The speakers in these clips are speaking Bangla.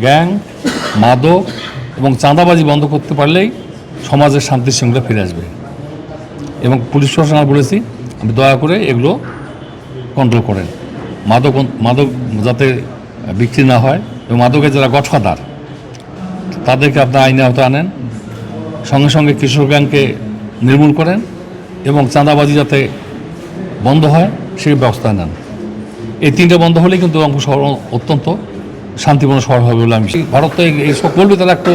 গ্যাং, মাদক এবং চাঁদাবাজি বন্ধ করতে পারলেই সমাজের শান্তি শৃঙ্খলা ফিরে আসবে। এবং পুলিশ প্রশাসন বলেছি আপনি দয়া করে এগুলো কন্ট্রোল করেন, মাদক মাদক যাতে বিক্রি না হয় এবং মাদকের যারা গডফাদার তাদেরকে আপনার আইনে আওতায় আনেন, সঙ্গে সঙ্গে কিশোর গ্যাংকে নির্মূল করেন এবং চাঁদাবাজি যাতে বন্ধ হয় সেই ব্যবস্থা নেন। এই তিনটে বন্ধ হলেই কিন্তু রংপুর শহর অত্যন্ত শান্তিপূর্ণ শহর হবে বলে আমি ভারত তো এইসব করবে, তারা একটু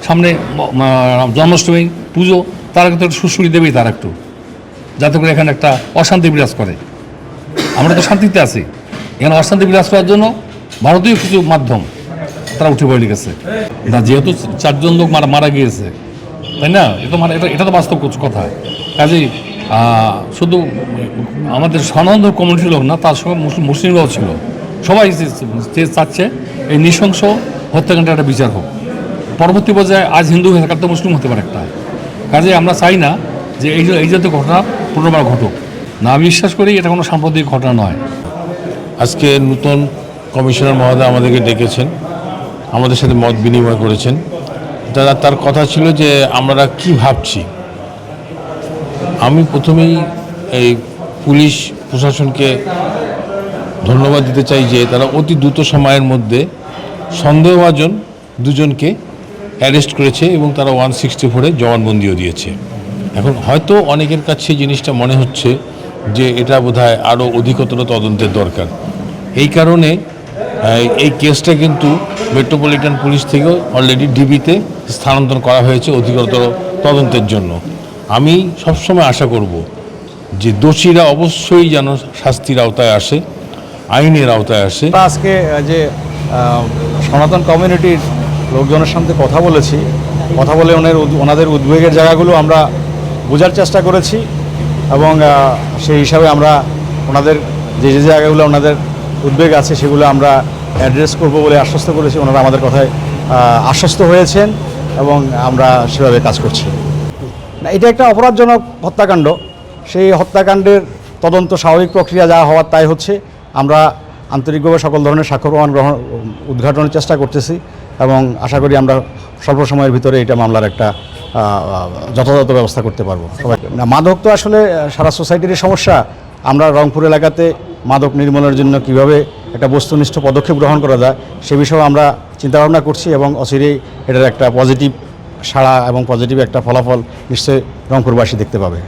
সামনে জন্মাষ্টমী পুজো তারা কিন্তু একটু সুশ্রী দেবেই, তারা একটু যাতে করে এখানে একটা অশান্তি বিরাজ করে। আমরা তো শান্তিতে আছি, এখানে অশান্তি বিরাজ করার জন্য ভারতীয় কিছু মাধ্যম তারা উঠে পড়ে গেছে না, যেহেতু 4 জন লোক মারা গিয়েছে, তাই না? এটা তো বাস্তব কথা। কাজেই শুধু আমাদের সনাতন কমিউনিটির লোক না, তার সঙ্গে মুসলিমরাও ছিল, সবাই চাচ্ছে এই নৃশংস হত্যাকাণ্ডের একটা বিচার হোক। পরবর্তী পর্যায়ে আজ হিন্দু হয়ে থাকার তো মুসলিম হতে পারে একটা। কাজে আমরা চাই না যে এই জাতীয় ঘটনা পুনর্বার ঘটুক। না, আমি বিশ্বাস করি এটা কোনো সাম্প্রদায়িক ঘটনা নয়। আজকে নতুন কমিশনার মহোদয় আমাদেরকে ডেকেছেন, আমাদের সাথে মত বিনিময় করেছেন। তার কথা ছিল যে আমরা কি ভাবছি। আমি প্রথমেই এই পুলিশ প্রশাসনকে ধন্যবাদ দিতে চাই যে তারা অতি দ্রুত সময়ের মধ্যে সন্দেহভাজন 2 জনকে অ্যারেস্ট করেছে এবং তারা 164-এ জবানবন্দিও দিয়েছে। এখন হয়তো অনেকের কাছে জিনিসটা মনে হচ্ছে যে এটা বোধহয় আরও অধিকতর তদন্তের দরকার। এই কারণে এই কেসটা কিন্তু মেট্রোপলিটন পুলিশ থেকেও অলরেডি ডিবিতে স্থানান্তর করা হয়েছে অধিকতর তদন্তের জন্য। আমি সবসময় আশা করব যে দোষীরা অবশ্যই যেন শাস্তির আওতায় আসে, আইনের আওতায় আসে। আজকে যে সনাতন কমিউনিটির লোকজনের সাথে কথা বলে ওনাদের উদ্বেগের জায়গাগুলো আমরা বোঝার চেষ্টা করেছি এবং সেই হিসাবে আমরা ওনাদের যে জায়গাগুলো ওনাদের উদ্বেগ আছে সেগুলো আমরা অ্যাড্রেস করব বলে আশ্বস্ত করেছি। ওনারা আমাদের কথায় আশ্বস্ত হয়েছেন এবং আমরা সেভাবে কাজ করছি। এটা একটা অপরাধজনক হত্যাকাণ্ড, সেই হত্যাকাণ্ডের তদন্ত স্বাভাবিক প্রক্রিয়া যা হওয়ার তাই হচ্ছে। আমরা আন্তরিকভাবে সকল ধরনের সাক্ষ্য প্রমাণ উদ্ঘাটনের চেষ্টা করতেছি এবং আশা করি আমরা স্বল্প সময়ের ভিতরে এটা মামলার একটা যথাযথ ব্যবস্থা করতে পারবো। সবাই মাদক তো আসলে সারা সোসাইটির সমস্যা। আমরা রংপুর এলাকাতে মাদক নির্মূলের জন্য কিভাবে একটা বস্তুনিষ্ঠ পদক্ষেপ গ্রহণ করা যায় সে বিষয়ে আমরা চিন্তাভাবনা করছি এবং অচিরেই এটার একটা পজিটিভ সাড়া এবং পজিটিভ একটা ফলাফল নিশ্চয়ই রংপুরবাসী দেখতে পাবে।